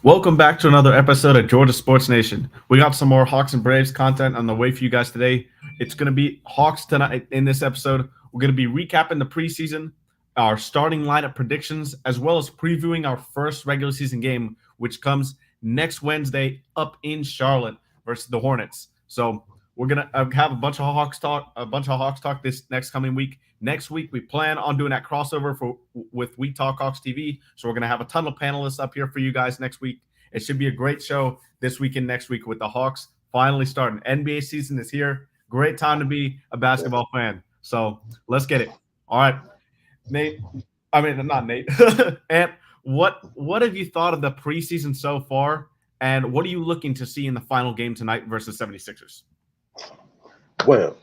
Welcome back to another episode of Georgia Sports Nation. We got some more Hawks and Braves content on the way for you guys today. It's going to be Hawks tonight in this episode. We're going to be recapping the preseason, our starting lineup predictions, as well as previewing our first regular season game, which comes next Wednesday up in Charlotte versus the Hornets. So we're gonna have a bunch of Hawks talk this next coming week. Next week, we plan on doing that crossover with We Talk Hawks TV. So we're gonna have a ton of panelists up here for you guys next week. It should be a great show this week and next week with the Hawks finally starting. NBA season is here. Great time to be a basketball fan. So let's get it. All right, Nate. I mean, not Nate. And what have you thought of the preseason so far? And what are you looking to see in the final game tonight versus 76ers? Well,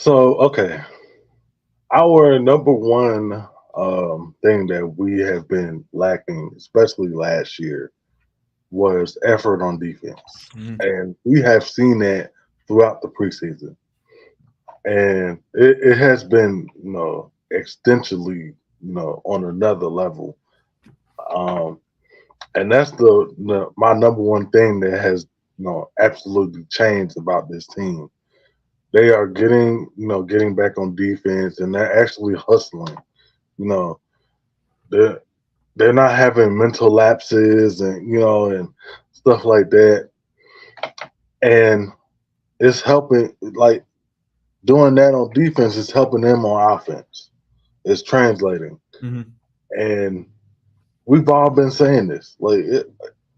okay. Our number one thing that we have been lacking, especially last year, was effort on defense. And we have seen that throughout the preseason. And it has been, extensionally, on another level. And that's my number one thing that has, absolutely changed about this team. They are getting back on defense, and they're actually hustling. You know, they're not having mental lapses and stuff like that. And it's helping, like, doing that on defense is helping them on offense. It's translating. Mm-hmm. And we've all been saying this.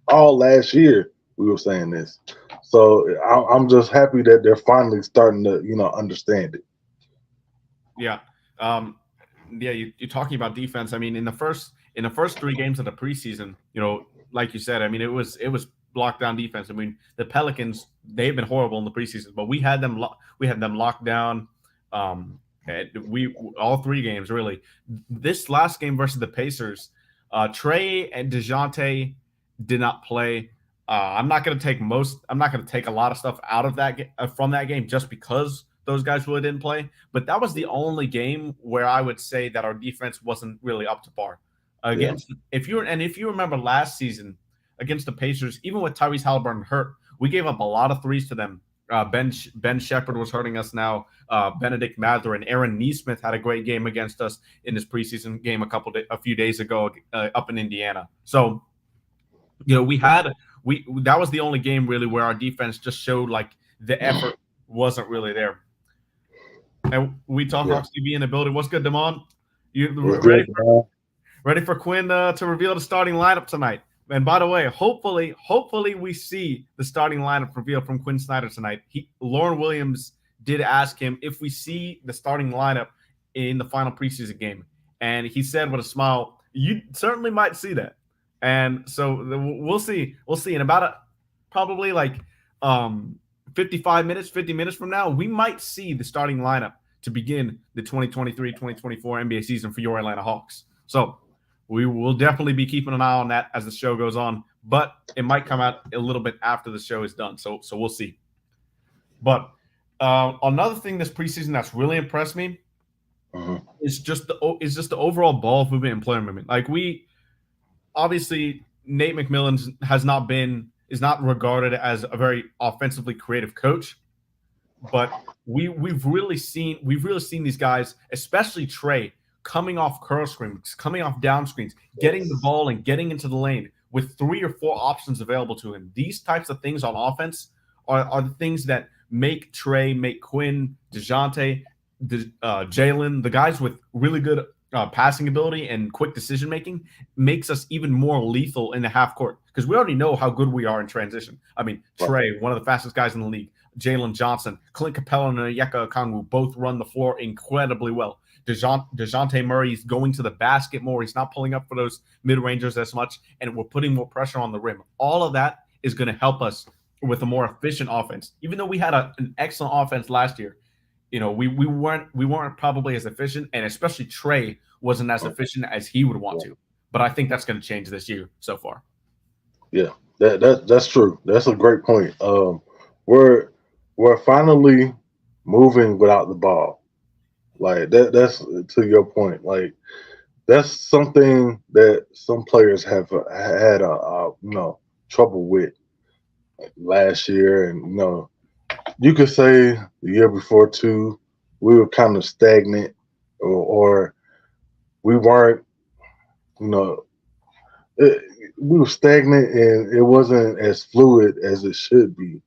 All last year we were saying this. So I'm just happy that they're finally starting to, understand it. Yeah. You're talking about defense. I mean, in the first 3 games of the preseason, like you said, I mean, it was lockdown defense. I mean, the Pelicans, they've been horrible in the preseason, but we had them locked down. We all 3 games really. This last game versus the Pacers, Trae and DeJounte did not play. I'm not going to take a lot of stuff out of that from that game just because those guys really didn't play. But that was the only game where I would say that our defense wasn't really up to par. If you remember last season against the Pacers, even with Tyrese Halliburton hurt, we gave up a lot of threes to them. Ben Shepherd was hurting us now. Benedict Mather and Aaron Nesmith had a great game against us in this preseason game a few days ago up in Indiana. So, that was the only game really where our defense just showed like the effort wasn't really there. And We Talk Hawks TV in the building. What's good, Damon? You ready for Quinn to reveal the starting lineup tonight? And by the way, hopefully we see the starting lineup revealed from Quinn Snyder tonight. Lauren Williams did ask him if we see the starting lineup in the final preseason game, and he said with a smile, "You certainly might see that." And so we'll see. In about probably 50 minutes from now, we might see the starting lineup to begin the 2023-2024 NBA season for your Atlanta Hawks. So we will definitely be keeping an eye on that as the show goes on, but it might come out a little bit after the show is done. So we'll see. But another thing this preseason that's really impressed me is just the overall ball movement and player movement. Like obviously Nate McMillan is not regarded as a very offensively creative coach, but we've really seen these guys, especially Trae, coming off curl screens, coming off down screens, getting the ball and getting into the lane with 3 or 4 options available to him. These types of things on offense are the things that make Trae, make Quinn, DeJounte, Jalen, the guys with really good passing ability and quick decision making, makes us even more lethal in the half court because we already know how good we are in transition. I mean, Trae, one of the fastest guys in the league, Jalen Johnson, Clint Capella, and Onyeka Okongwu both run the floor incredibly well. DeJounte Murray is going to the basket more. He's not pulling up for those mid-rangers as much, and we're putting more pressure on the rim. All of that is going to help us with a more efficient offense. Even though we had an excellent offense last year, we weren't probably as efficient, and especially Trae wasn't as efficient as he would want to. But I think that's going to change this year so far. Yeah, that's true. That's a great point. We're finally moving without the ball. Like that's to your point. Like that's something that some players have had trouble with last year, and you could say the year before too, we were kind of stagnant, or we weren't, you know, it, we were stagnant and it wasn't as fluid as it should be.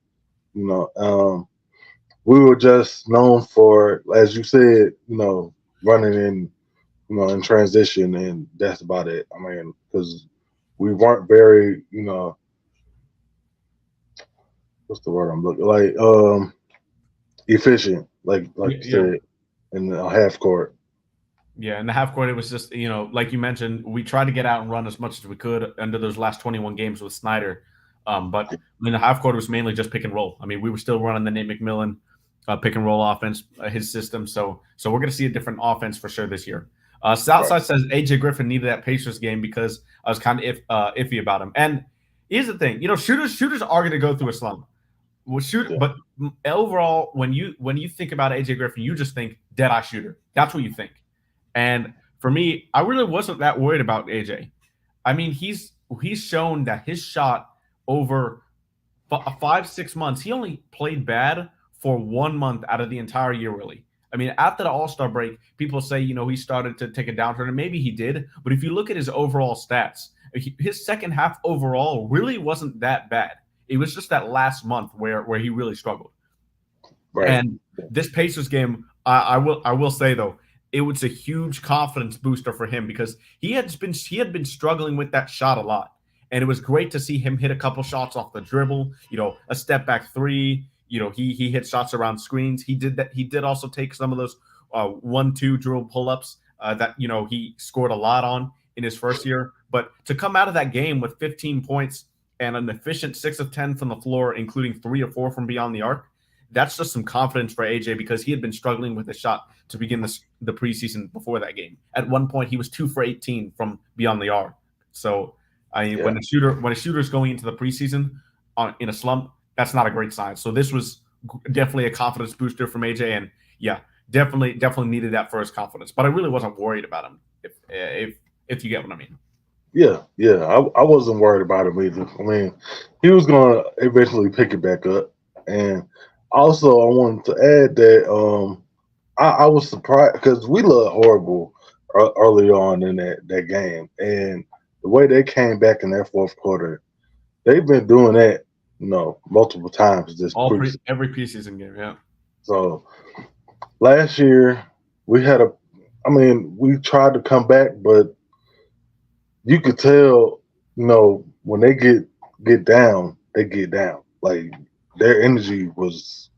You know, we were just known for, as you said, running in, in transition, and that's about it. I mean, because we weren't very, what's the word I'm looking like, efficient, like you Yeah. said, in the half court. Yeah, in the half court, it was just, like you mentioned, we tried to get out and run as much as we could under those last 21 games with Snyder. But in the half court, it was mainly just pick and roll. I mean, we were still running the Nate McMillan pick and roll offense, his system. So we're going to see a different offense for sure this year. Southside says AJ Griffin needed that Pacers game because I was kind of iffy about him. And here's the thing, shooters are going to go through a slump. Well, but overall, when you think about AJ Griffin, you just think dead-eye shooter. That's what you think. And for me, I really wasn't that worried about AJ. I mean, he's shown that his shot over 5-6 months, he only played bad for 1 month out of the entire year, really. I mean, after the All-Star break, people say, he started to take a downturn, and maybe he did. But if you look at his overall stats, his second half overall really wasn't that bad. It was just that last month where he really struggled. Right. And this Pacers game, I will say, though, it was a huge confidence booster for him because he had been struggling with that shot a lot. And it was great to see him hit a couple shots off the dribble, a step back three. He hit shots around screens. He did that. He did also take some of those 1-2 drill pull-ups that, he scored a lot on in his first year. But to come out of that game with 15 points and an efficient 6 of 10 from the floor, including 3 or 4 from beyond the arc, that's just some confidence for AJ because he had been struggling with the shot to begin the preseason before that game. At one point, he was 2 for 18 from beyond the arc. So, when a shooter is going into the preseason in a slump, that's not a great sign. So this was definitely a confidence booster from AJ, and definitely needed that for his confidence. But I really wasn't worried about him, if you get what I mean. Yeah. I wasn't worried about him either. I mean, he was going to eventually pick it back up. And also, I wanted to add that I was surprised because we looked horrible early on in that game. And the way they came back in that fourth quarter, they've been doing that, multiple times this every preseason game, yeah. So last year we tried to come back, but you could tell, when they get down, they get down. Like their energy was,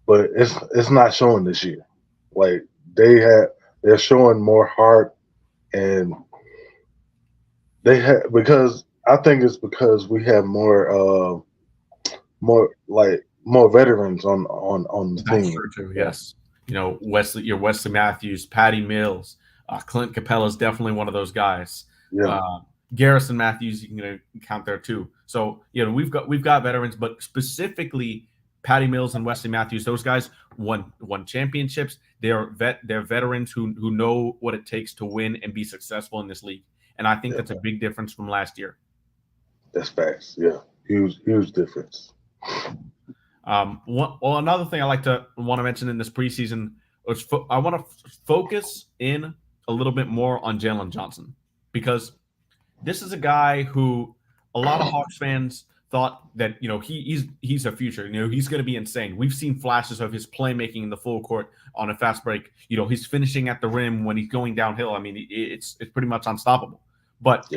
but it's not showing this year. Like they're showing more heart, and because I think it's because we have more veterans on the team. That's true too. Yes, Wesley Matthews, Patty Mills, Clint Capella is definitely one of those guys. Yeah. Garrison Matthews, you can count there too. So we've got veterans, but specifically Patty Mills and Wesley Matthews, those guys won championships. They're veterans who know what it takes to win and be successful in this league. And I think that's a big difference from last year. That's facts. Yeah, huge difference. Another thing I want to mention in this preseason is I want to focus in a little bit more on Jalen Johnson because this is a guy who a lot of Hawks fans thought that he's a future. He's going to be insane. We've seen flashes of his playmaking in the full court on a fast break. He's finishing at the rim when he's going downhill. I mean, it's pretty much unstoppable. But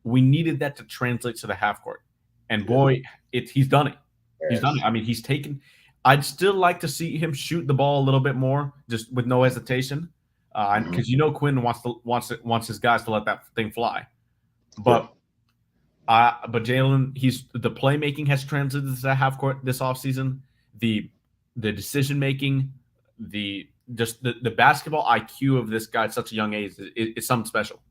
we needed that to translate to the half court, and boy, he's done it. Yes. He's done it. I mean, he's taken. I'd still like to see him shoot the ball a little bit more, just with no hesitation, because Quinn wants his guys to let that thing fly. But Jalen, the playmaking has translated to the half court this offseason. The decision making, the basketball IQ of this guy at such a young age is something special,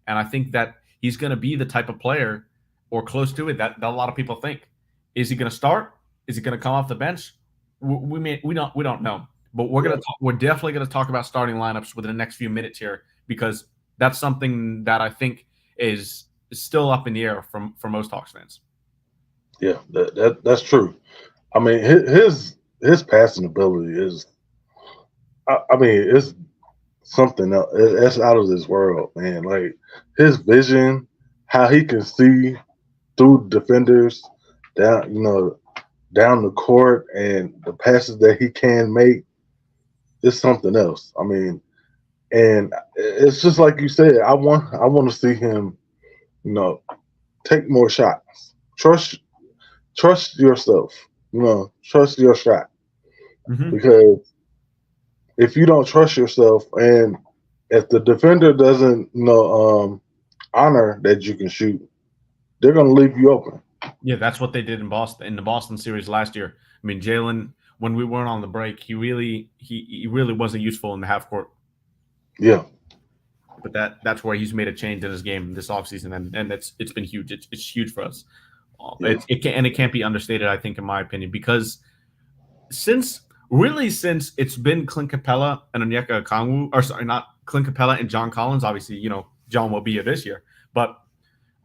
and I think that he's going to be the type of player, or close to it, that a lot of people think. Is he going to start? Is he going to come off the bench? We don't know, but we're definitely going to talk about starting lineups within the next few minutes here because that's something that I think is still up in the air for most Hawks fans. Yeah, that's true. I mean, his passing ability is, I mean, it's something else. It's out of this world, man. Like his vision, how he can see through defenders down, down the court, and the passes that he can make is something else. I mean, and it's just like you said. I want to see him, take more shots. Trust yourself. Trust your shot, because if you don't trust yourself, and if the defender doesn't honor that you can shoot, they're going to leave you open. Yeah, that's what they did in Boston, in the Boston series last year. I mean, Jalen, when we weren't on the break, he really wasn't useful in the half court. Yeah, but that's where he's made a change in his game this offseason, and it's been huge. It's huge for us. Yeah. It can't be understated, I think, in my opinion, because since it's been Clint Capella and Onyeka Okongwu, or sorry, not Clint Capella and John Collins. Obviously, John will be here this year, but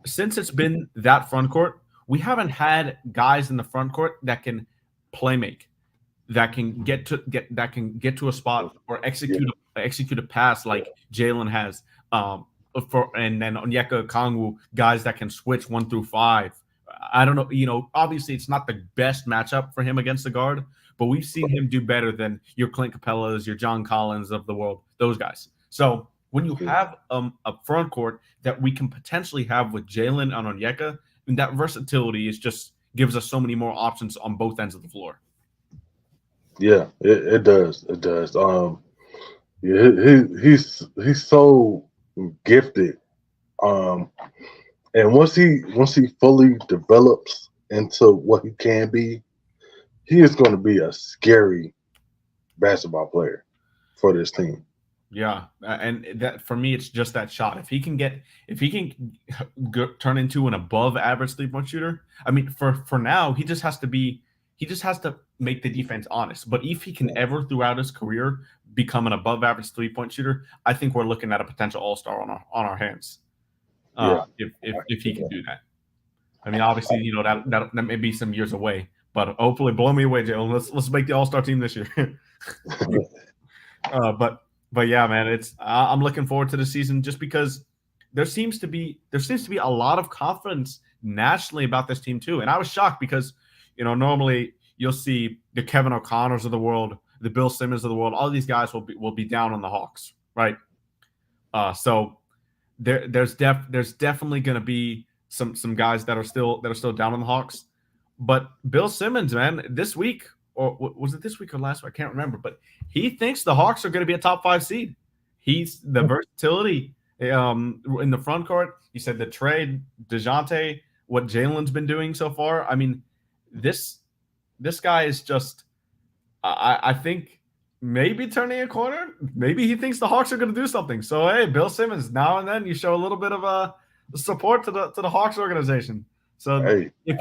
since it's been that front court, we haven't had guys in the front court that can play make, that can get to a spot or execute a pass like Jalen has. And then Onyeka Okongwu, guys that can switch 1 through 5. I don't know. Obviously it's not the best matchup for him against the guard, but we've seen him do better than your Clint Capellas, your John Collins of the world, those guys. So when you have a front court that we can potentially have with Jalen and Onyeka, and that versatility just gives us so many more options on both ends of the floor. Yeah, it does. It does. He's so gifted. And once he fully develops into what he can be, he is going to be a scary basketball player for this team. Yeah, and that for me, it's just that shot. If he can turn into an above average 3-point shooter, I mean, for now, he just has to make the defense honest. But if he can ever throughout his career become an above average 3-point shooter, I think we're looking at a potential all-star on our hands. If he can do that. I mean, obviously, that may be some years away, but hopefully, blow me away, Jalen. Let's make the all-star team this year. But yeah, man, I'm looking forward to the season just because there seems to be a lot of confidence nationally about this team too. And I was shocked because normally you'll see the Kevin O'Connors of the world, the Bill Simmons of the world, all these guys will be down on the Hawks, right? So there's definitely going to be some guys that are still down on the Hawks. But Bill Simmons, man, this week, or was it this week or last week? I can't remember, but he thinks the Hawks are going to be a top 5 seed. He's the versatility in the front court. He said the Trae, DeJounte, what Jalen's been doing so far. I mean, this guy is just, I think, maybe turning a corner. Maybe he thinks the Hawks are going to do something. So, hey, Bill Simmons, now and then you show a little bit of support to the Hawks organization. So if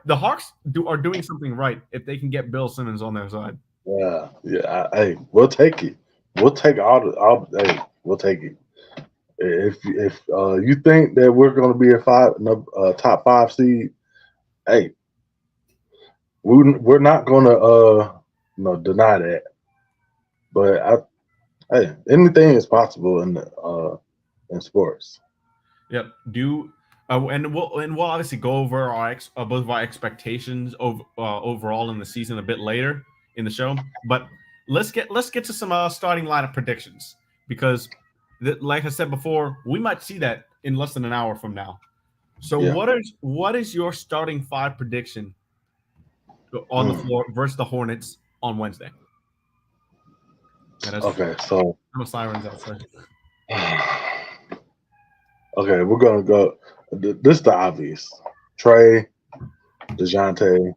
the Hawks are doing something right, if they can get Bill Simmons on their side. Yeah. Hey, we'll take it. We'll take we'll take it. If you think that we're going to be a top 5 seed, hey, we're not going to deny that. But anything is possible in sports. Yep. And we'll obviously go over both of our expectations overall in the season a bit later in the show. But let's get to some starting lineup predictions, because like I said before, we might see that in less than an hour from now. So what is your starting 5 prediction on the floor versus the Hornets on Wednesday? Okay, so no sirens outside. Okay, we're gonna go. This is the obvious: Trae, DeJounte.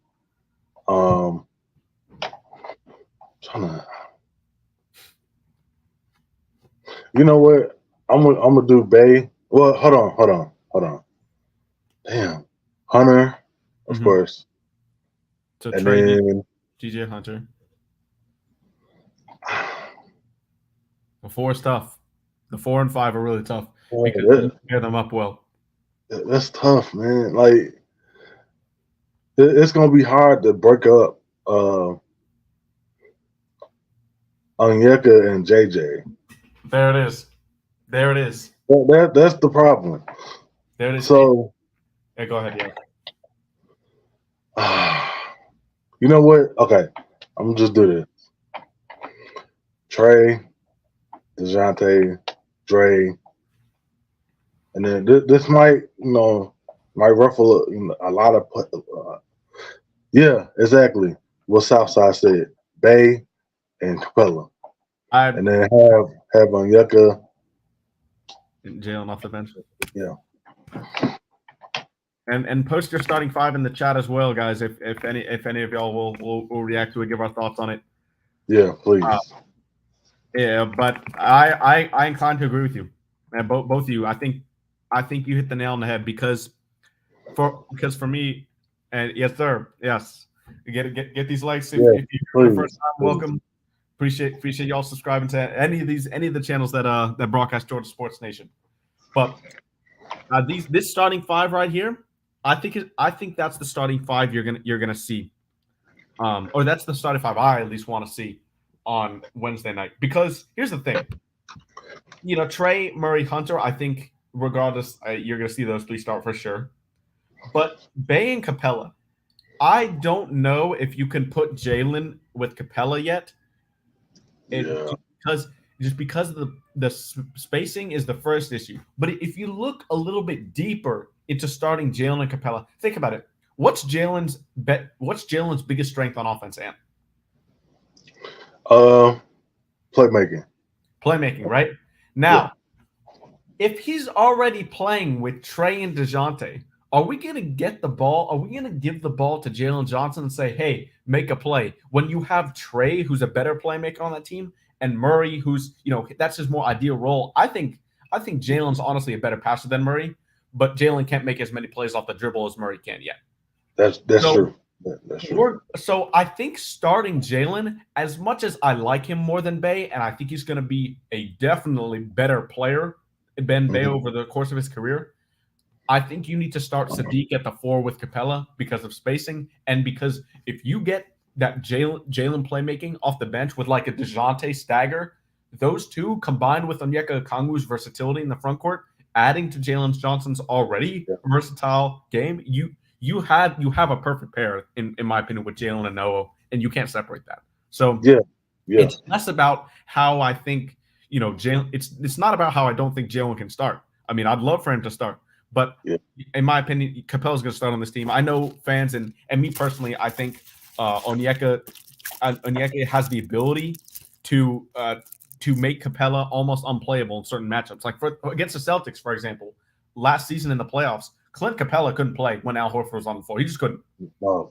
You know what? I'm gonna do Bay. Well, hold on. Damn, Hunter, of course. So and Trae, then DJ Hunter. The 4 is tough. The 4 and 5 are really tough. because that, you pair them up well. that's tough, man. Like it's gonna be hard to break up Onyeka and JJ. There it is. There it is. That's the problem. There it is. So, yeah, go ahead. uh, you know what? Okay, I'm gonna just do this. Trae, DeJounte, Dre, and then this might, might ruffle a lot of. Yeah, exactly. What Southside said: Bay and Capella, and then have Onyeka. Jalen off the bench. Yeah. And post your starting five in the chat as well, guys. If any of y'all will react to it, give our thoughts on it. Yeah, please. Yeah, but I incline to agree with you, and both of you. I think you hit the nail on the head because for me, and yes sir, yes, get these likes if you're the first time. Welcome, appreciate y'all subscribing to any of the channels that broadcast Georgia Sports Nation. But this starting five right here, I think that's the starting five you're gonna see, or that's the starting five I at least want to see on Wednesday night. Because here's the thing, Trae, Murray, Hunter, I think regardless, you're gonna see those three start for sure. But Bay and Capella, I don't know if you can put Jalen with Capella yet. Because the spacing is the first issue. But if you look a little bit deeper into starting Jalen and Capella, think about it. What's Jalen's biggest strength on offense, Ant? Playmaking. Playmaking, right? Now, if he's already playing with Trae and DeJounte, are we going to get the ball? Are we going to give the ball to Jalen Johnson and say, hey, make a play? When you have Trae, who's a better playmaker on that team, and Murray, who's, that's his more ideal role. I think Jalen's honestly a better passer than Murray, but Jalen can't make as many plays off the dribble as Murray can yet. That's true. That's true. So I think starting Jalen, as much as I like him more than Bay, and I think he's going to be a definitely better player than Bay over the course of his career, I think you need to start Sadiq at the 4 with Capella because of spacing, and because if you get that Jalen playmaking off the bench with like a DeJounte stagger, those two combined with Onyeka Okongwu's versatility in the front court, adding to Jalen Johnson's already versatile game, you have a perfect pair in my opinion with Jalen and Noah, and you can't separate that. So it's less about how I think Jalen. It's not about how I don't think Jalen can start. I mean, I'd love for him to start. But in my opinion, Capella's going to start on this team. I know fans and me personally, I think Onyeka has the ability to make Capella almost unplayable in certain matchups. Like against the Celtics, for example, last season in the playoffs, Clint Capella couldn't play when Al Horford was on the floor. He just couldn't. No.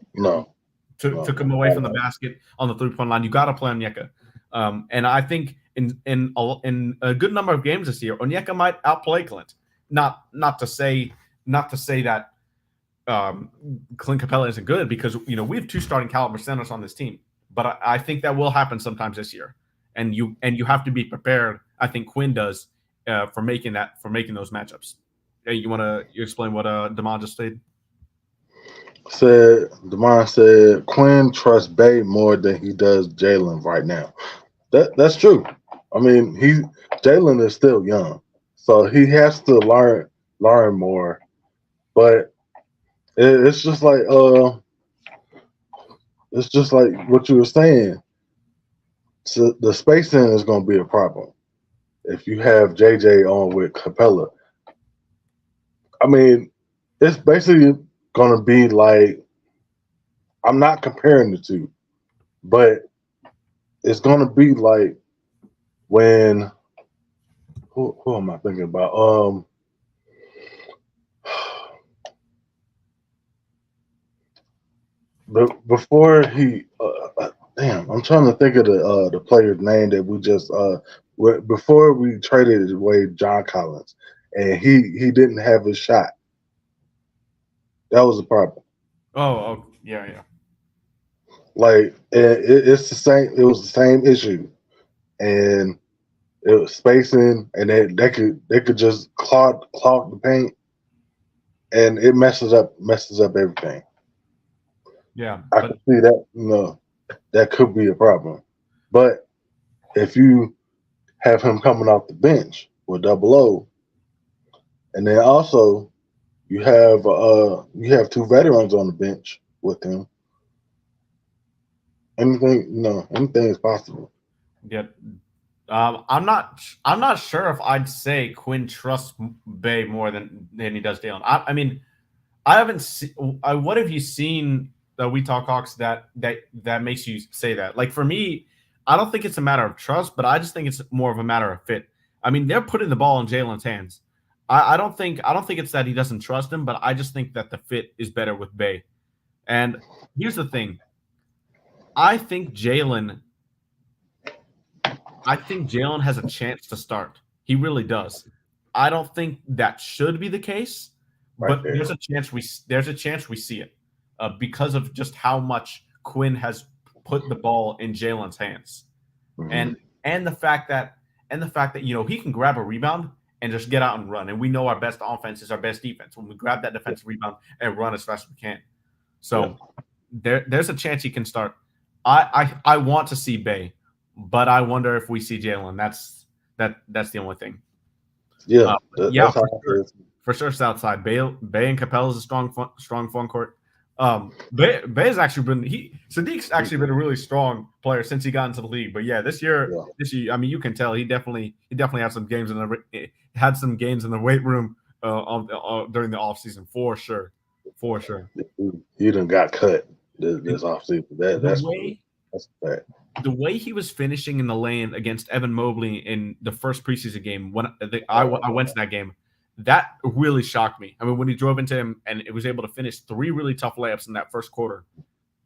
Took him away from the basket on the 3-point line. You got to play Onyeka. And I think in a good number of games this year, Onyeka might outplay Clint. Not to say that Clint Capella isn't good, because we have 2 starting caliber centers on this team, but I think that will happen sometimes this year, and you have to be prepared. I think Quinn does for making those matchups. Hey, you explain what Damon just said? Damon said Quinn trusts Bay more than he does Jalen right now. That's true. I mean, Jalen is still young. So he has to learn more, but it's just like what you were saying. So the spacing is going to be a problem if you have JJ on with Capella. I mean, it's basically going to be like, I'm not comparing the two, but it's going to be like when. Who am I thinking about? Before he, I'm trying to think of the player's name that we just before we traded away John Collins, and he didn't have his shot. That was the problem. Oh yeah. Like it's the same. It was the same issue, and it was spacing, and they could just clog the paint, and it messes up everything. Yeah, I can see that. That could be a problem. But if you have him coming off the bench with double O, and then also you have two veterans on the bench with him. Anything is possible. yeah. I'm not sure if I'd say Quinn trusts Bay more than he does Dalen. I mean, I haven't seen. What have you seen that We Talk Hawks that makes you say that? Like for me, I don't think it's a matter of trust, but I just think it's more of a matter of fit. I mean, they're putting the ball in Jalen's hands. I don't think it's that he doesn't trust him, but I just think that the fit is better with Bay. And here's the thing. I think Jalen has a chance to start. He really does. I don't think that should be the case, but there's a chance we see it because of just how much Quinn has put the ball in Jalen's hands, and the fact that he can grab a rebound and just get out and run. And we know our best offense is our best defense when we grab that defensive rebound and run as fast as we can. So there's a chance he can start. I want to see Bay, but I wonder if we see Jalen. That's the only thing. Yeah, for sure. Southside Bay and Capella is a strong front court. Bay's actually been Sadiq's actually been a really strong player since he got into the league. But yeah, this year, I mean, you can tell he definitely had some games in the weight room during the offseason for sure. He done got cut this offseason. That's a fact. The way he was finishing in the lane against Evan Mobley in the first preseason game, when I went to that game, that really shocked me. I mean, when he drove into him and it was able to finish 3 really tough layups in that first quarter,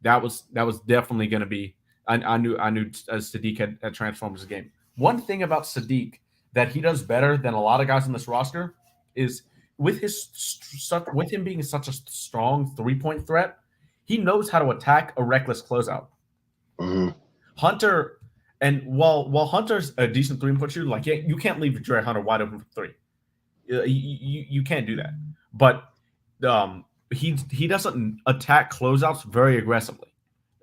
that was definitely going to be. I knew Sadiq had transformed his game. One thing about Sadiq that he does better than a lot of guys on this roster is with him being such a strong 3-point threat, he knows how to attack a reckless closeout. Mm-hmm. Hunter, and while Hunter's a decent 3-point shooter, like you can't leave Trae Hunter wide open for 3. You can't do that. But he doesn't attack closeouts very aggressively.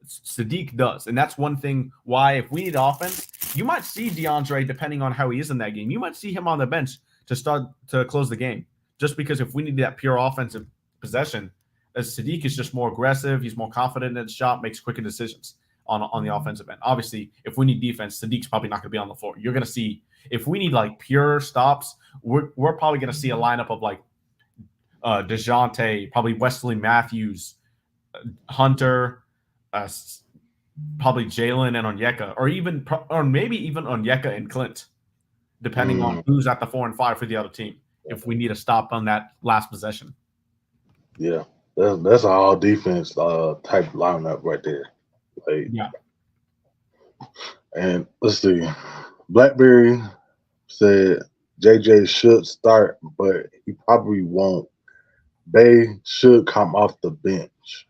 Sadiq does, and that's one thing why if we need offense, you might see DeAndre, depending on how he is in that game, you might see him on the bench to start to close the game. Just because if we need that pure offensive possession, as Sadiq is just more aggressive, he's more confident in his shot, makes quicker decisions on the offensive end. Obviously, if we need defense, Sadiq's probably not going to be on the floor. You're going to see, if we need like pure stops, we're probably going to see a lineup of like DeJounte, probably Wesley Matthews, Hunter, probably Jalen and Onyeka, or maybe even Onyeka and Clint, depending on who's at the 4 and 5 for the other team. If we need a stop on that last possession. Yeah, that's an all defense type lineup right there. Like, yeah. And let's see. Blackberry said JJ should start, but he probably won't. Bay should come off the bench.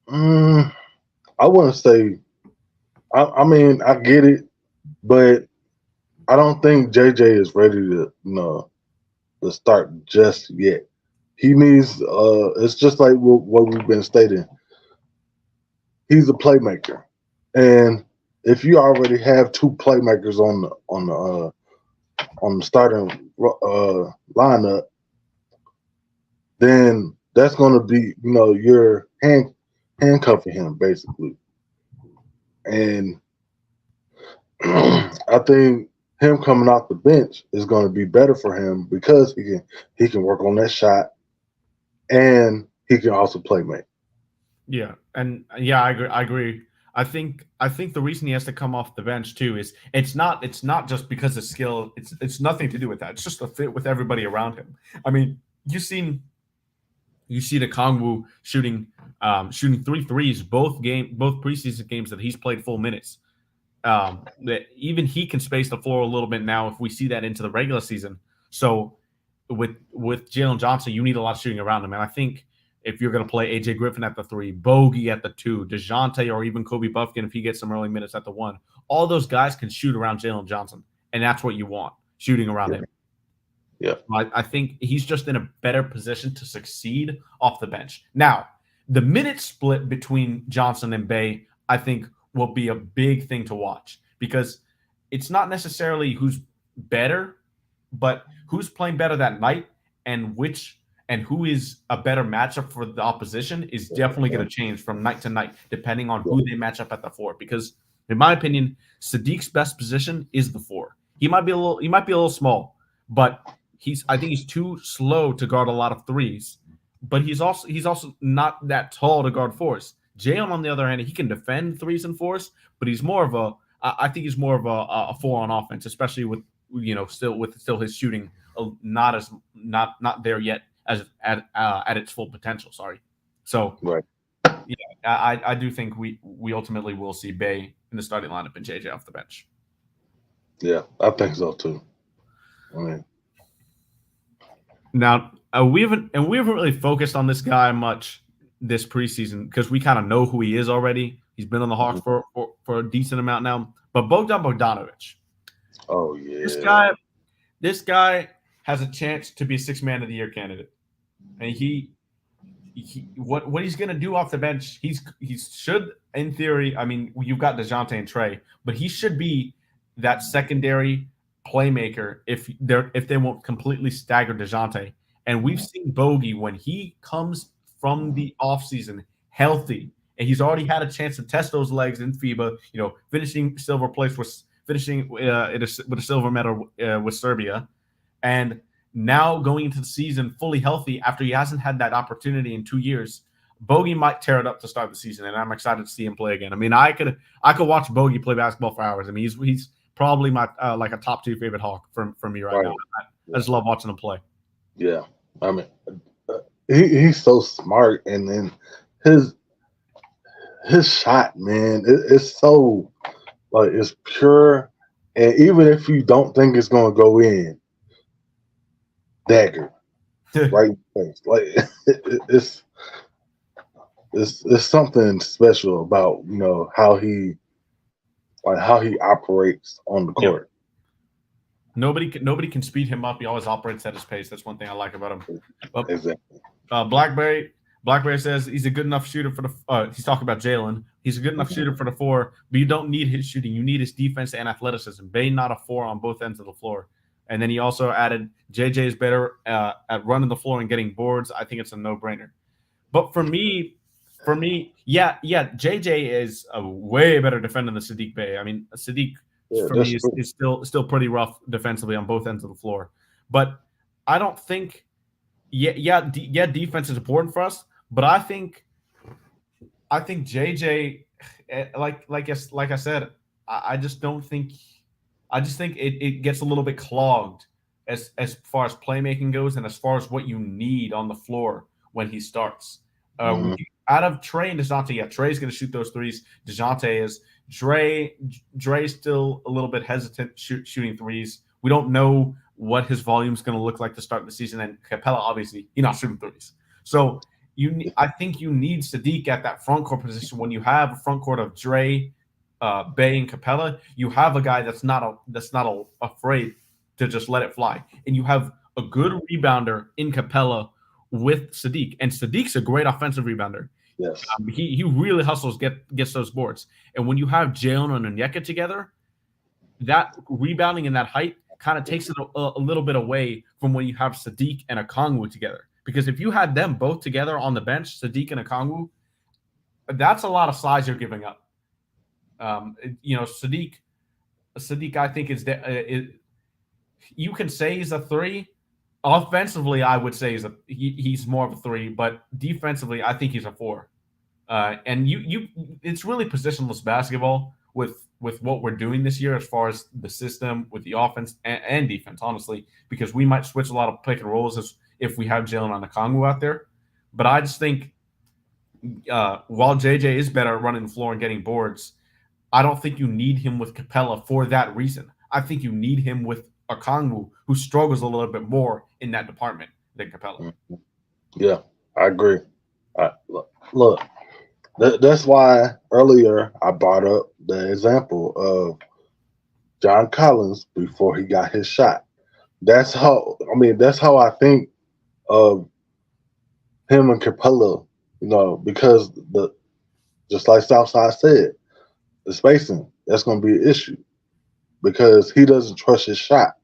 I wouldn't say. I mean, I get it, but I don't think JJ is ready to start just yet. He needs. It's just like what we've been stating. He's a playmaker, and if you already have 2 playmakers on the starting lineup, then that's going to be you're handcuffing him basically, and I think him coming off the bench is going to be better for him because he can work on that shot, and he can also play make. Yeah, and yeah, I agree. I think the reason he has to come off the bench too is it's not just because of skill. It's nothing to do with that. It's just a fit with everybody around him. I mean, you see the Kongwu shooting 3 threes both preseason games that he's played full minutes. That even he can space the floor a little bit now if we see that into the regular season. So with Jalen Johnson, you need a lot of shooting around him, and I think if you're going to play AJ Griffin at the 3, Bogey at the 2, DeJounte or even Kobe Buffkin if he gets some early minutes at the 1, all those guys can shoot around Jalen Johnson, and that's what you want, shooting around him. Yeah. I think he's just in a better position to succeed off the bench. Now, the minute split between Johnson and Bey, I think, will be a big thing to watch because it's not necessarily who's better, but who's playing better that night and who is a better matchup for the opposition is definitely going to change from night to night, depending on who they match up at the 4. Because, in my opinion, Sadiq's best position is the 4. He might be a little small, but I think he's too slow to guard a lot of threes. But he's also not that tall to guard 4s. Jalen, on the other hand, he can defend 3s and 4s, but he's more of I think he's more of a 4 on offense, especially with still his shooting not there yet as at its full potential. Sorry. So right. Yeah, I do think we ultimately will see Bey in the starting lineup and JJ off the bench. Yeah, I think so too. I mean, now we haven't really focused on this guy much this preseason because we kind of know who he is already. He's been on the Hawks for a decent amount now. But Bogdan Bogdanović. Oh yeah. This guy has a chance to be a 6th man of the year candidate. And what he's gonna do off the bench, he should, in theory, I mean, you've got DeJounte and Trae, but he should be that secondary playmaker if they won't completely stagger DeJounte. And we've seen Bogey when he comes from the offseason healthy, and he's already had a chance to test those legs in FIBA, finishing silver place with a silver medal with Serbia, and now going into the season fully healthy after he hasn't had that opportunity in 2 years. Bogey might tear it up to start the season, and I'm excited to see him play again. I mean, I could watch Bogey play basketball for hours. I mean, he's probably my like a top 2 favorite Hawk for me right now. I just love watching him play. Yeah, I mean, he's so smart, and then his shot, man, it's so it's pure, and even if you don't think it's gonna go in, dagger right in the face. It's something special about how he operates on the court. Nobody can speed him up. He always operates at his pace. That's one thing I like about him. Exactly. Blackberry says he's a good enough shooter for the. He's talking about Jalen. He's a good enough shooter for the 4, but you don't need his shooting. You need his defense and athleticism. Bey not a 4 on both ends of the floor. And then he also added JJ is better at running the floor and getting boards. I think it's a no-brainer. But for me, yeah, JJ is a way better defender than Sadiq Bey. I mean, Sadiq for me is still pretty rough defensively on both ends of the floor. But I don't think, defense is important for us. But I think JJ, like I said, I just don't think. I just think it gets a little bit clogged as far as playmaking goes and as far as what you need on the floor when he starts. Out of Trae and DeJounte, Trae's going to shoot those threes. DeJounte is. Dre's still a little bit hesitant shooting threes. We don't know what his volume is going to look like to start the season. And Capella, obviously, he's not shooting threes. So I think you need Sadiq at that front court position. When you have a front court of Dre, Bey, and Capella, you have a guy that's not afraid to just let it fly. And you have a good rebounder in Capella with Sadiq. And Sadiq's a great offensive rebounder. Yes. He really hustles, gets those boards. And when you have Jalen and Onyeka together, that rebounding and that height kind of takes it a little bit away from when you have Sadiq and Okongwu together. Because if you had them both together on the bench, Sadiq and Okongwu, that's a lot of size you're giving up. Sadiq, I think you can say he's a 3. Offensively, I would say he's more of a 3, but defensively, I think he's a 4. And it's really positionless basketball with what we're doing this year as far as the system with the offense and defense, honestly, because we might switch a lot of pick and rolls if we have Jalen on Okongwu out there. But I just think while JJ is better at running the floor and getting boards, I don't think you need him with Capella for that reason. I think you need him with Okongwu, who struggles a little bit more in that department than Capella. Yeah, I agree. Look, That's why earlier I brought up the example of John Collins before he got his shot. That's how I think of him and Capella, because just like Southside said, the spacing, that's gonna be an issue because he doesn't trust his shot.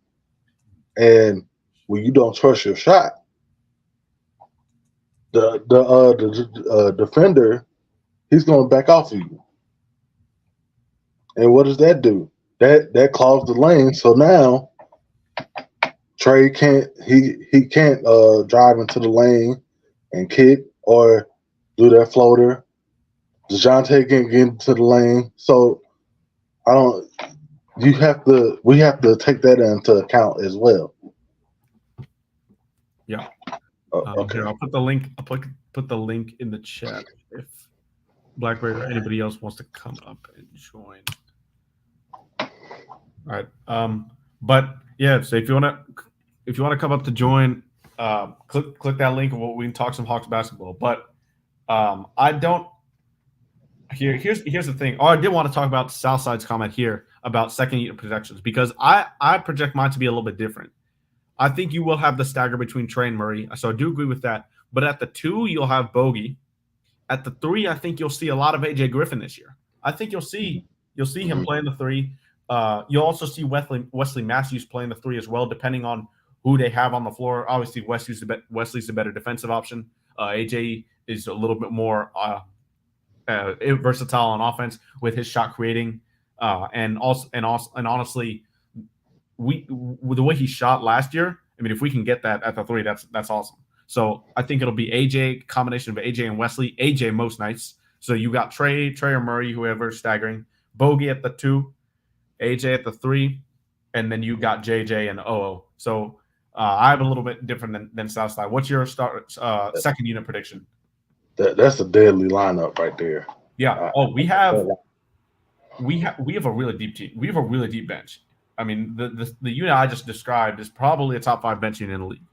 And when you don't trust your shot, the defender, he's gonna back off of you. And what does that do? That clogs the lane. So now Trae can't drive into the lane and kick or do that floater. DeJounte can't get into the lane. So I don't. We have to take that into account as well. Yeah. Okay. Here, I'll put the link. I'll put the link in the chat if Blackberry or anybody else wants to come up and join. All right. But yeah, so if you want to come up to join, click that link and we can talk some Hawks basketball. But I don't. Here's the thing. Oh, I did want to talk about Southside's comment here about second unit projections because I project mine to be a little bit different. I think you will have the stagger between Trae and Murray, so I do agree with that. But at the 2, you'll have Bogey. At the 3, I think you'll see a lot of AJ Griffin this year. I think you'll see him playing the 3. You'll also see Wesley Matthews playing the 3 as well, depending on who they have on the floor. Obviously, Wesley's the better defensive option. AJ is a little bit more versatile on offense with his shot creating, and honestly, with the way he shot last year, I mean, if we can get that at the 3, that's awesome. So I think it'll be AJ, combination of AJ and Wesley. AJ most nights. So you got Trae or Murray, whoever staggering. Bogey at the 2, AJ at the 3, and then you got JJ and OO. So I have a little bit different than Southside. What's your second unit prediction? That's a deadly lineup right there. Yeah. We have a really deep team. We have a really deep bench. I mean, the unit I just described is probably a top 5 bench unit in the league.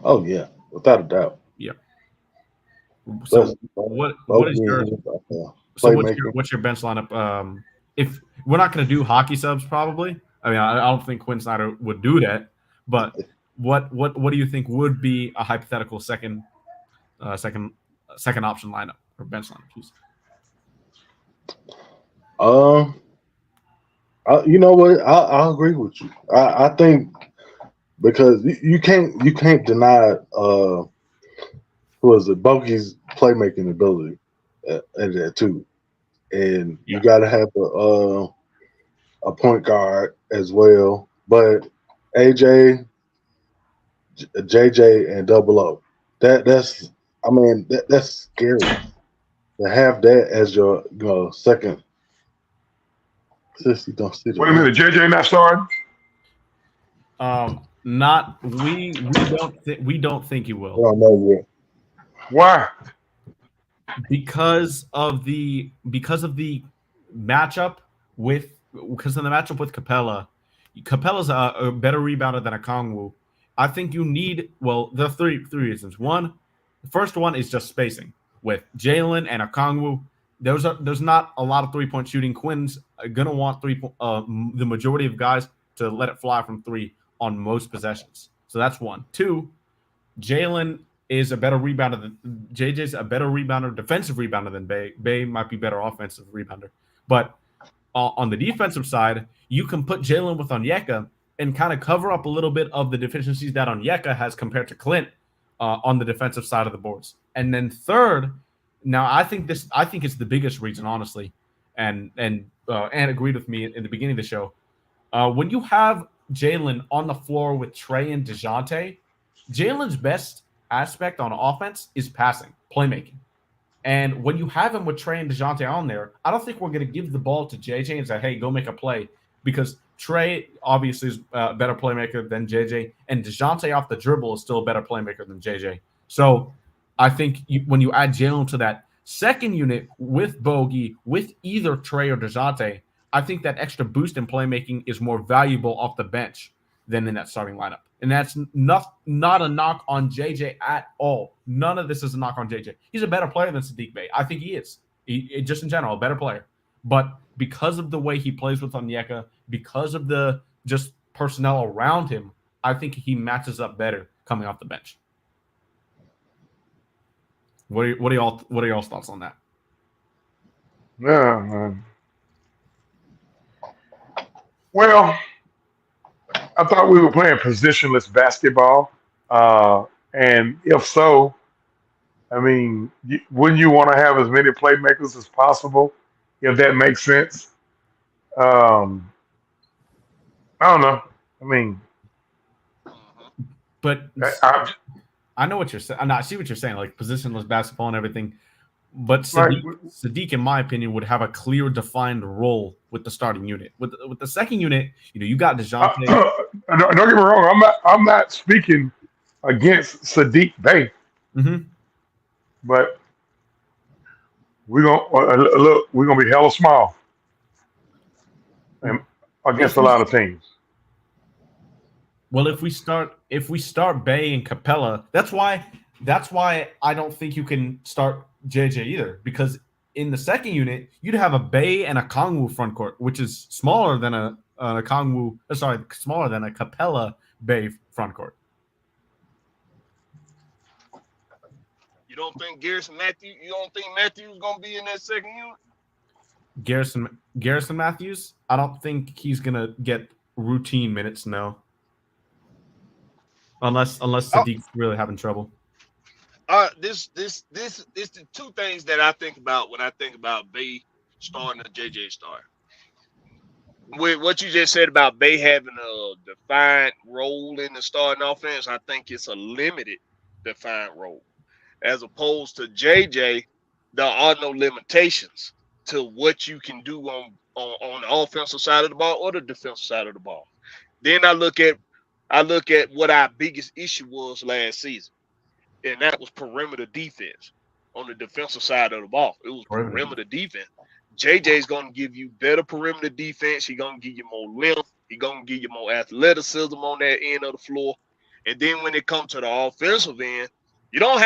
Oh yeah, without a doubt. Yeah. So what's your bench lineup? If we're not going to do hockey subs, probably. I mean, I don't think Quinn Snyder would do that. But what do you think would be a hypothetical second option lineup or bench lineup? Please. You know what? I'll agree with you. I think because you can't deny Bogey's playmaking ability at that too, and you got to have a point guard as well. But AJ, JJ, and Double O, that's scary to have that as your second. Wait a minute, JJ not starting? We don't think he will. I don't know yet. Why? Because of the matchup with Capella. Capella's a better rebounder than Okongwu. I think you need there are three reasons. The first one is just spacing with Jalen and Okongwu. There's not a lot of 3-point shooting. Quinn's gonna want the majority of guys to let it fly from 3 on most possessions. So that's one. 2, Jalen is a better rebounder than JJ's a better rebounder, defensive rebounder than Bay. Bay might be better offensive rebounder. But on the defensive side, you can put Jalen with Onyeka and kind of cover up a little bit of the deficiencies that Onyeka has compared to Clint on the defensive side of the boards. And then third, now I think it's the biggest reason, honestly, and agreed with me in the beginning of the show. When you have Jalen on the floor with Trae and DeJounte, Jalen's best aspect on offense is passing, playmaking. And when you have him with Trae and DeJounte on there, I don't think we're going to give the ball to JJ and say, hey, go make a play, because Trae obviously is a better playmaker than JJ, and DeJounte off the dribble is still a better playmaker than JJ. So I think when you add Jalen to that second unit with Bogey, with either Trae or DeJounte, I think that extra boost in playmaking is more valuable off the bench than in that starting lineup. And that's not a knock on JJ at all. None of this is a knock on JJ. He's a better player than Saddiq Bey. I think he is. Just in general, a better player. But because of the way he plays with Onyeka, because of the just personnel around him, I think he matches up better coming off the bench. What are y'all's thoughts on that? Yeah. Well, I thought we were playing positionless basketball, and if so, I mean, wouldn't you want to have as many playmakers as possible, if that makes sense? I don't know. I mean, but I know what you're saying. I see what you're saying, like positionless basketball and everything. But Saddiq, in my opinion, would have a clear, defined role with the starting unit. With the second unit, you got DeJounte. Don't get me wrong. I'm not speaking against Saddiq Bey, but we're gonna be hella small and against a lot of teams. Well, if we start Bey and Capella, that's why I don't think you can start JJ either, because in the second unit you'd have a Bey and a Kongwu front court, which is smaller than a Capella Bey front court. You don't think Matthews is gonna be in that second unit? Garrison Matthews, I don't think he's gonna get routine minutes, no. Unless Saddiq's really having trouble. This the two things that I think about when I think about Bey starting a JJ start. With what you just said about Bey having a defined role in the starting offense, I think it's a limited defined role. As opposed to JJ, there are no limitations to what you can do on the offensive side of the ball or the defensive side of the ball. Then I look at what our biggest issue was last season, and that was perimeter defense on the defensive side of the ball. It was perimeter defense. JJ's going to give you better perimeter defense. He's going to give you more length. He's going to give you more athleticism on that end of the floor. And then when it comes to the offensive end, you don't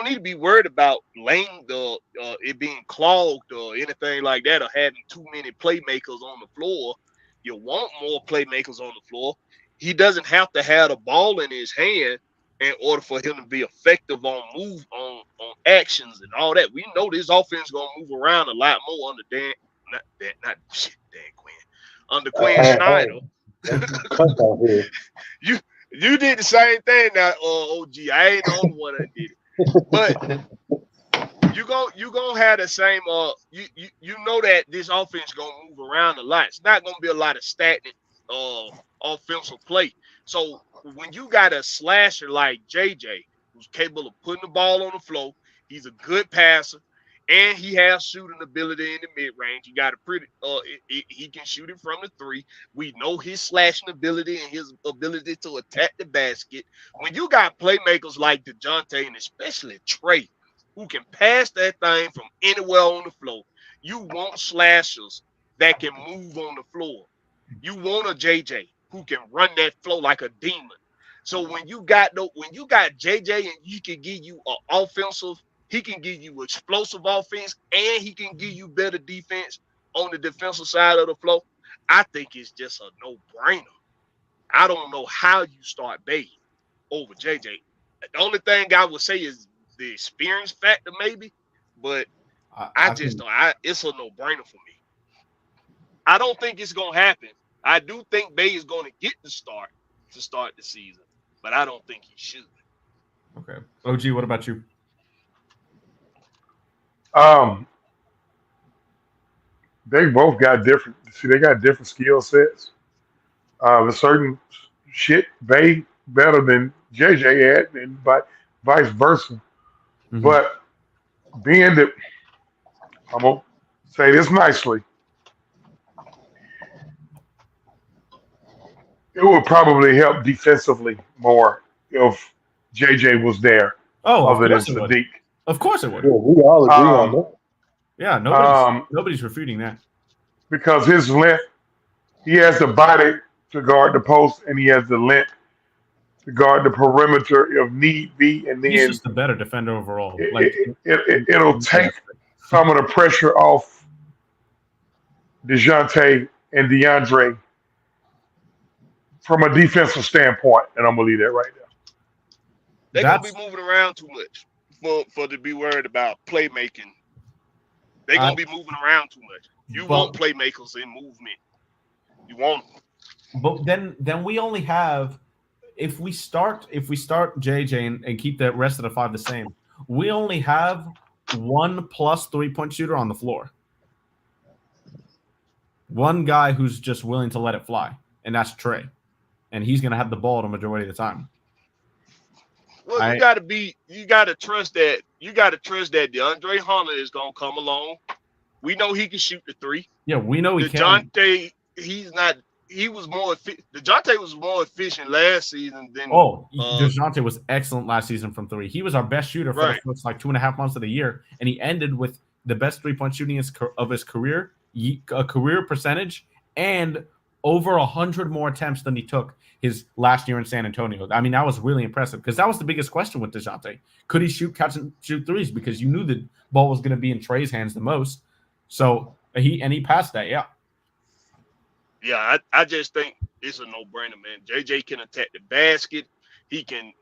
need to be worried about it being clogged or anything like that, or having too many playmakers on the floor. You want more playmakers on the floor. He doesn't have to have the ball in his hand in order for him to be effective on actions and all that. We know this offense gonna move around a lot more under under Quinn Snyder. You did the same thing now, OG. I ain't the only one that did it. But you gonna have the same you know that this offense gonna move around a lot. It's not gonna be a lot of stagnant offensive play. So when you got a slasher like JJ, who's capable of putting the ball on the floor, he's a good passer, and he has shooting ability in the mid-range. He got a pretty he can shoot it from the three. We know his slashing ability and his ability to attack the basket. When you got playmakers like DeJounte and especially Trae, who can pass that thing from anywhere on the floor, you want slashers that can move on the floor. You want a JJ who can run that flow like a demon. So when you got JJ and he can give you he can give you explosive offense, and he can give you better defense on the defensive side of the floor, I think it's just a no-brainer. I don't know how you start Bey over JJ. The only thing I would say is the experience factor, maybe, but it's a no-brainer for me. I don't think it's gonna happen. I do think Bey is going to get the start to start the season, but I don't think he should. Okay. OG, what about you? They both got different. See, they got different skill sets. There's certain shit Bey better than JJ at, and vice versa. Mm-hmm. But being that, I'm gonna say this nicely, it would probably help defensively more if JJ was there. Oh, other than Saddiq. Of course it would. Yeah, we all agree on that. Yeah, nobody's refuting that. Because his length, he has the body to guard the post, and he has the length to guard the perimeter if need be. And He's then just a better defender overall. it'll take some of the pressure off DeJounte and DeAndre from a defensive standpoint. And I'm going to leave that right there. They're going to be moving around too much for to be worried about playmaking. They're going to be moving around too much. You want playmakers in movement. You want them. But then we only have, if we start JJ and keep the rest of the 5 the same, we only have 1+ 3-point shooter on the floor. One guy who's just willing to let it fly, and that's Trae. And he's going to have the ball the majority of the time. Well, you got to trust that DeAndre Hunter is going to come along. We know he can shoot the 3. Yeah, we know he can. DeJounte, DeJounte was more efficient last season than. DeJounte was excellent last season from 3. He was our best shooter for the first 2.5 months of the year, and he ended with the best 3-point shooting of his career, a career percentage, and over 100 more attempts than he took his last year in San Antonio. I mean, that was really impressive because that was the biggest question with DeJounte. Could he catch and shoot threes? Because you knew the ball was going to be in Trae's hands the most. So he passed that, yeah. Yeah, I just think it's a no-brainer, man. JJ can attack the basket. He can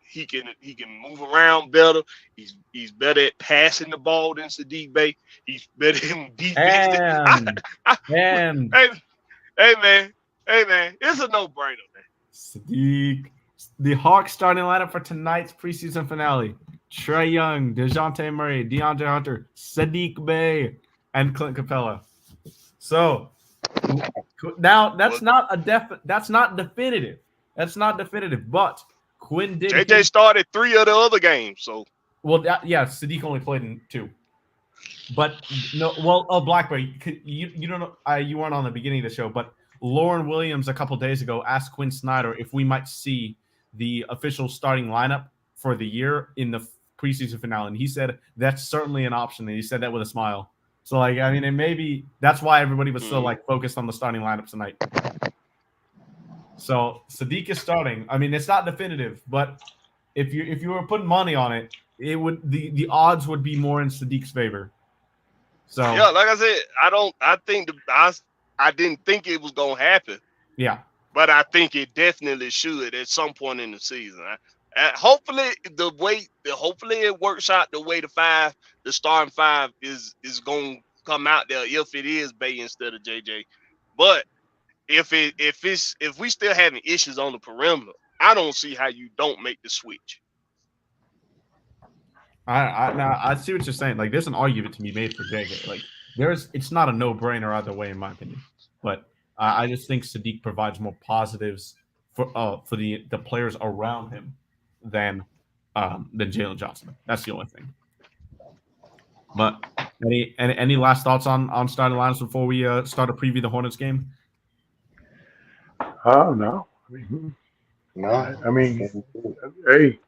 move around better. He's better at passing the ball than Saddiq Bey. He's better in defense. Hey man, it's a no-brainer, man. Saddiq, the Hawks starting lineup for tonight's preseason finale: Trae Young, DeJounte Murray, DeAndre Hunter, Saddiq Bey, and Clint Capella. So now that's not definitive. That's not definitive. But Quinn did. JJ started 3 of the other games. So Saddiq only played in 2. But no, Blackberry, you don't know. You weren't on the beginning of the show, but Lauren Williams a couple days ago asked Quinn Snyder if we might see the official starting lineup for the year in the preseason finale, and he said that's certainly an option. And he said that with a smile. So, and maybe that's why everybody was so focused on the starting lineup tonight. So Saddiq is starting. I mean, it's not definitive, but if you were putting money on it, it would the odds would be more in Saddiq's favor. So yeah, like I said, I didn't think it was gonna happen. Yeah, but I think it definitely should at some point in the season. Hopefully it works out the way the starting 5 is going to come out there if it is Bey instead of JJ. But if we still having issues on the perimeter, I don't see how you don't make the switch. I see what you're saying. There's an argument to be made for JJ. It's not a no-brainer either way, in my opinion. But I just think Saddiq provides more positives for the players around him than Jalen Johnson. That's the only thing. But any last thoughts on starting lineups before we start to preview the Hornets game? No. I mean, hey,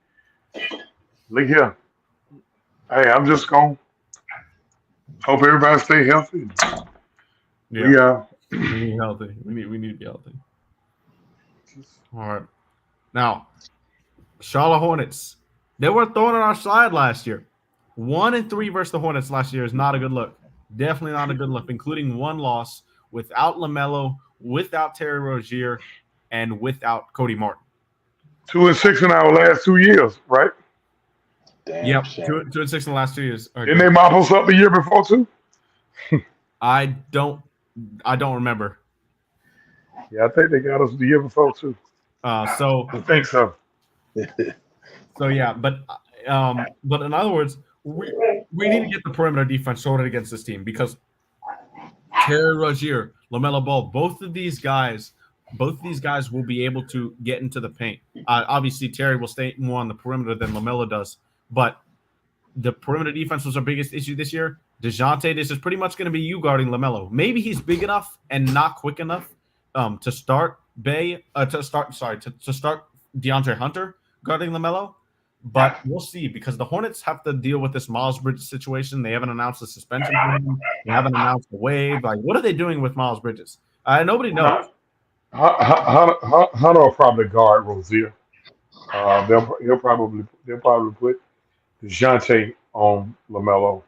look here. Hey, I'm just going to hope everybody stay healthy. Yeah. We need healthy. We need to be healthy. All right. Now, Charlotte Hornets. They were thrown on our side last year. 1-3 versus the Hornets last year is not a good look. Definitely not a good look, including one loss without LaMelo, without Terry Rozier, and without Cody Martin. 2-6 in our last 2 years, right? Damn, yep, 2-6 in the last 2 years. Okay. Didn't they mop us up the year before too? I don't remember. Yeah, I think they got us the year before too. So I think so. So yeah, but in other words, we need to get the perimeter defense sorted against this team because Terry Rozier, LaMelo Ball, both of these guys will be able to get into the paint. Obviously, Terry will stay more on the perimeter than LaMelo does, but the perimeter defense was our biggest issue this year. DeJounte, this is pretty much going to be you guarding LaMelo. Maybe he's big enough and not quick enough to start DeAndre Hunter guarding LaMelo, but we'll see because the Hornets have to deal with this Miles Bridges situation. They haven't announced a suspension for him. They haven't announced a waive. What are they doing with Miles Bridges? Nobody knows. Hunter will probably guard Rozier. They'll probably put DeJounte on LaMelo.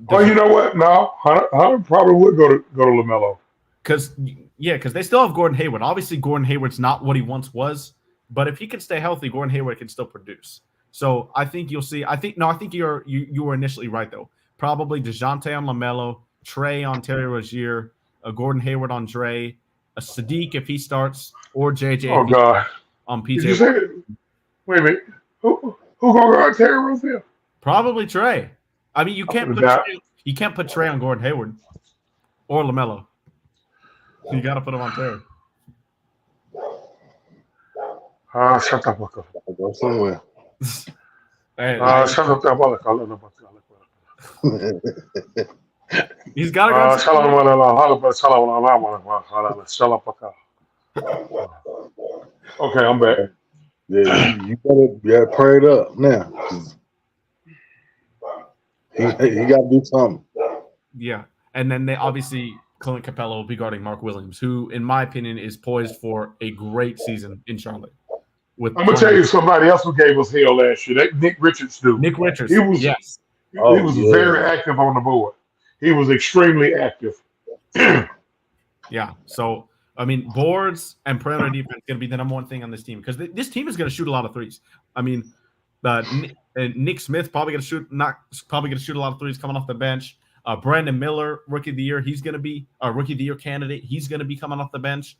Oh, you know what? No, Hunter probably would go to LaMelo. Because they still have Gordon Hayward. Obviously, Gordon Hayward's not what he once was, but if he can stay healthy, Gordon Hayward can still produce. So I think you'll see. I think you were initially right though. Probably DeJounte on LaMelo, Trae on Terry Rozier, Gordon Hayward on Dre, a Sadiq if he starts, or JJ. Oh God, on PJ. Did you say it? Wait a minute. Who gonna guard Terry Rozier? Probably Trae. I mean, you can't put Trae on Gordon Hayward or LaMelo. You got to put him on Terry. Shut up, Bucko. Go somewhere. Shut up, Bucko. He's got to go. Shut up, Bucko. Okay, I'm back. Yeah, you better pray it up now. He got to do something. Yeah, and then they obviously Clint Capella will be guarding Mark Williams, who, in my opinion, is poised for a great season in Charlotte. I'm gonna tell you somebody else who gave us hell last year. That Nick Richards dude. Nick Richards. He was very active on the board. He was extremely active. Yeah. So I mean, boards and perimeter defense is going to be the number one thing on this team because this team is going to shoot a lot of threes. I mean, Nick Smith probably going to shoot a lot of threes coming off the bench. Brandon Miller, rookie of the year, he's going to be a rookie of the year candidate. He's going to be coming off the bench,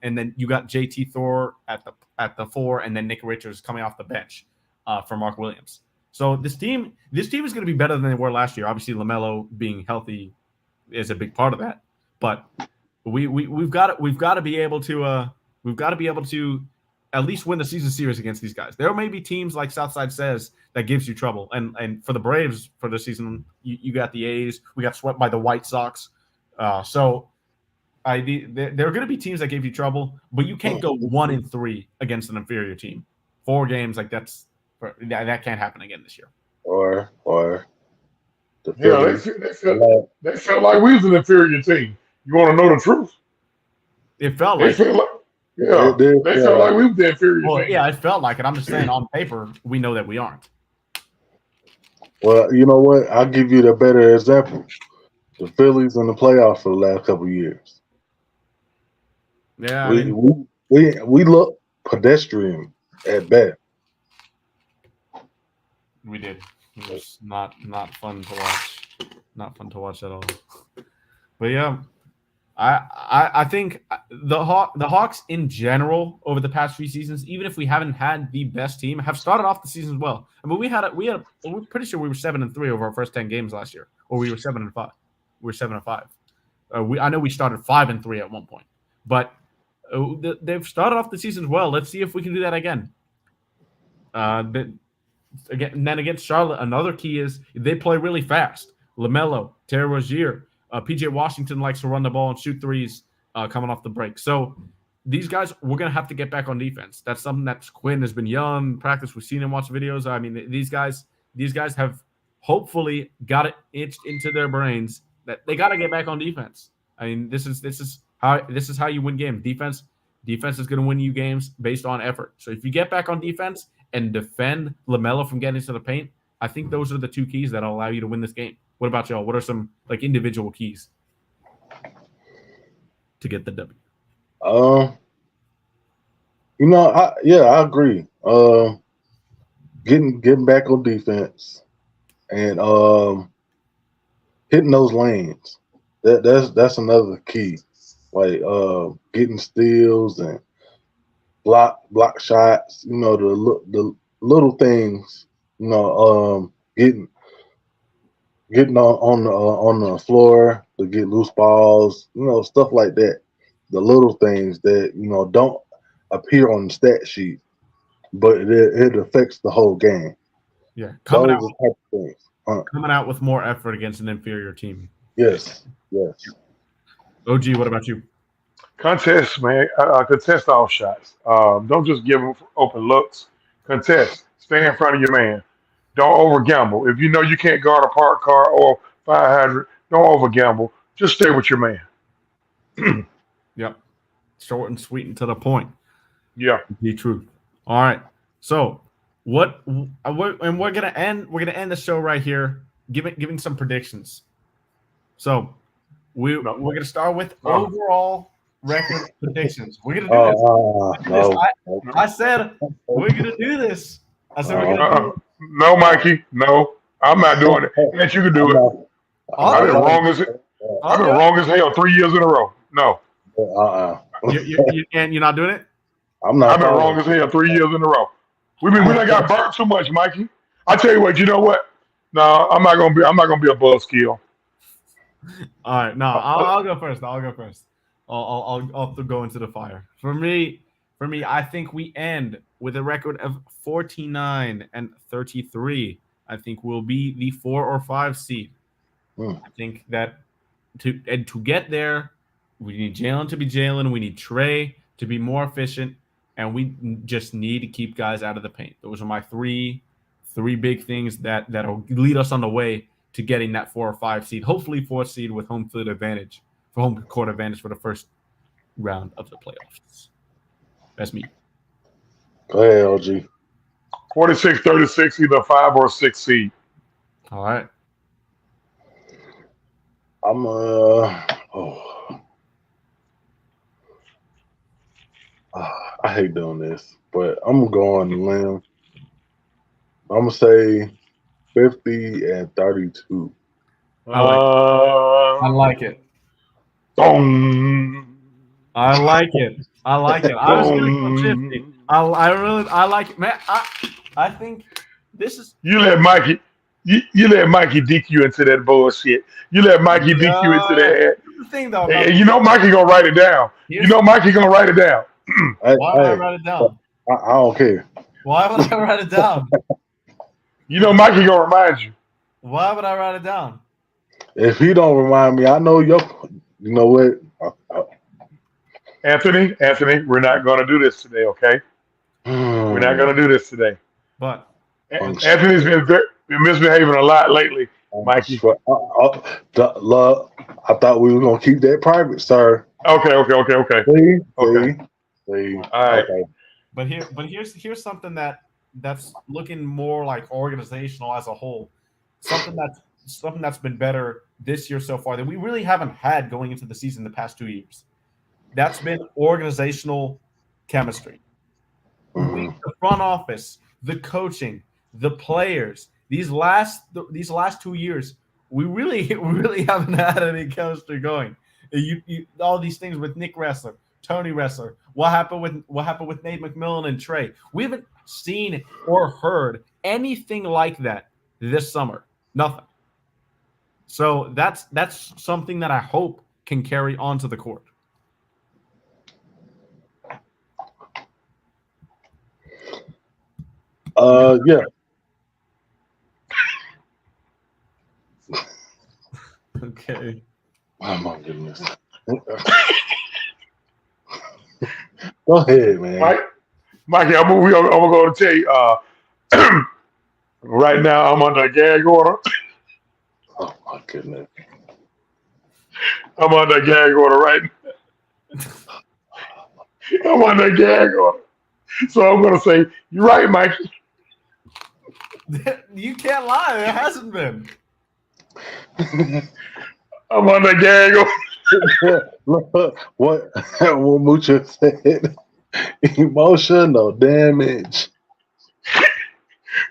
and then you got JT Thor at the 4, and then Nick Richards coming off the bench for Mark Williams. So this team is going to be better than they were last year. Obviously, LaMelo being healthy is a big part of that, but we've got to be able to at least win the season series against these guys. There may be teams like Southside says that gives you trouble. And for the Braves for the season, you got the A's. We got swept by the White Sox. So there are going to be teams that give you trouble, but you can't go 1-3 against an inferior team. 4 games that can't happen again this year. Or they felt like we was an inferior team. You want to know the truth? It felt they like felt like. Yeah, they felt like we were the inferior team. Yeah, it felt like it. I'm just saying on paper, we know that we aren't. Well, you know what? I'll give you the better example. The Phillies in the playoffs for the last couple of years. Yeah, we look pedestrian at best. We did. It was not fun to watch. Not fun to watch at all. But yeah. I think the Hawks in general over the past few seasons, even if we haven't had the best team, have started off the season well. I mean, we're pretty sure we were 7-3 over our first 10 games last year, or we were 7-5. We were 7-5. I know we started 5-3 at one point, but they've started off the season well. Let's see if we can do that again. And then against Charlotte, another key is they play really fast. LaMelo, Terry Rozier. PJ Washington likes to run the ball and shoot threes coming off the break. So these guys, we're going to have to get back on defense. That's something that Quinn has been young. Practice, we've seen him watch videos. I mean, these guys have hopefully got it itched into their brains that they got to get back on defense. I mean, this is how you win games. Defense is going to win you games based on effort. So if you get back on defense and defend LaMelo from getting into the paint, I think those are the 2 keys that'll allow you to win this game. What about y'all? What are some individual keys to get the W? I agree. Getting back on defense and hitting those lanes. That's another key. Like getting steals and block shots. You know, the little things. You know, getting on the floor to get loose balls, you know, stuff like that. The little things that, you know, don't appear on the stat sheet, but it affects the whole game. Yeah, coming out with more effort against an inferior team. Yes. OG, what about you? Contest, man. Contest all shots. Don't just give them open looks. Contest. Stay in front of your man. Don't over gamble. If you know you can't guard a parked car or 500, don't over gamble. Just stay with your man. Yep. short and sweet and to the point. Yeah. The truth. All right. So we're gonna end the show right here, giving some predictions. So we're gonna start with overall record predictions. We're gonna do this. I said we're gonna do this. I said we're gonna do it. No, Mikey. No, I'm not doing it. Yes, you can do it. I've been wrong as hell 3 years in a row. No. And you're not doing it? I'm not. I've been wrong as hell 3 years in a row. We done got burnt too much, Mikey. I tell you what. You know what? No, I'm not gonna be a buzzkill. All right. No, I'll go first. I'll go into the fire. For me, I think we end with a record of 49-33. I think we'll be the 4 or 5 seed. I think that to get there, we need Jalen to be Jalen. We need Trae to be more efficient, and we just need to keep guys out of the paint. Those are my three big things that'll lead us on the way to getting that 4 or 5 seed. Hopefully 4th seed with home court advantage for the first round of the playoffs. That's me. Go ahead, OG. 46-36, either 5 or 6 seed. All right. I'm I hate doing this, but I'm gonna go on the limb. I'm gonna say 50-32. I like it. Boom. I like it. I was gonna go 50. I like it, man. I think this is. You let Mikey dick you into that bullshit. You let Mikey dick you into that. The thing though, and you know Mikey gonna write it down. Why would I write it down? I don't care. Why would I write it down? You know Mikey gonna remind you. Why would I write it down? If he don't remind me, I know you know what? Anthony, we're not gonna do this today, okay? We're not gonna do this today. But Anthony's been misbehaving a lot lately, Mikey. I thought we were gonna keep that private, sir. Okay. Please. All right. Okay. But here's something that's looking more like organizational as a whole. Something that's been better this year so far that we really haven't had going into the season the past 2 years. That's been organizational chemistry. The front office, the coaching, the players. These last 2 years, we really haven't had any chemistry going. All these things with Nick Ressler, Tony Ressler. What happened with Nate McMillan and Trae? We haven't seen or heard anything like that this summer. Nothing. So that's something that I hope can carry on to the court. Yeah. Okay. Oh my goodness. Go ahead, man. Mikey, I'm gonna go tell you. Right now, I'm under a gag order. Oh my goodness. I'm under a gag order right now. I'm under a gag order. So I'm gonna say, you're right, Mikey. You can't lie. It hasn't been. I'm under a gag order. What Mucha said? Emotional damage.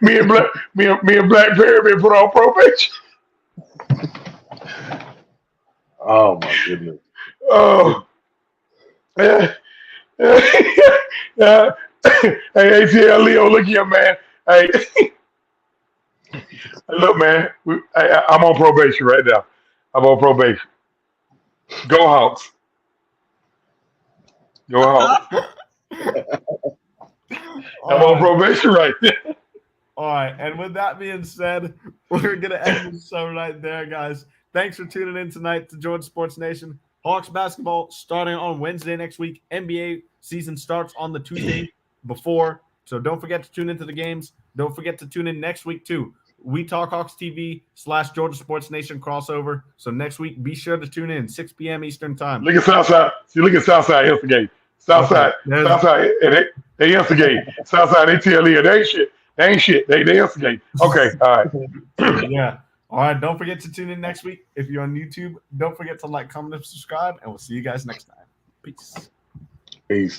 Me and Black Perry been put on probation. Oh my goodness. Oh. Hey, ATL Leo, look here, man. Hey, look, man. I'm on probation right now. I'm on probation. Go Hawks. Go Hawks. I'm on probation right now. All right, and with that being said, we're going to end the show right there, guys. Thanks for tuning in tonight to Georgia Sports Nation. Hawks basketball starting on Wednesday next week. NBA season starts on the Tuesday before, so don't forget to tune into the games. Don't forget to tune in next week, too. We Talk Hawks TV / Georgia Sports Nation crossover. So next week, be sure to tune in, 6 p.m. Eastern time. Look at Southside. See, look at Southside yesterday. Southside, Okay. Southside, and they instigate. Southside, they tell you they ain't shit. They ain't shit. They instigate. Okay, all right. Yeah. All right. Don't forget to tune in next week. If you're on YouTube, don't forget to like, comment, and subscribe, and we'll see you guys next time. Peace. Peace.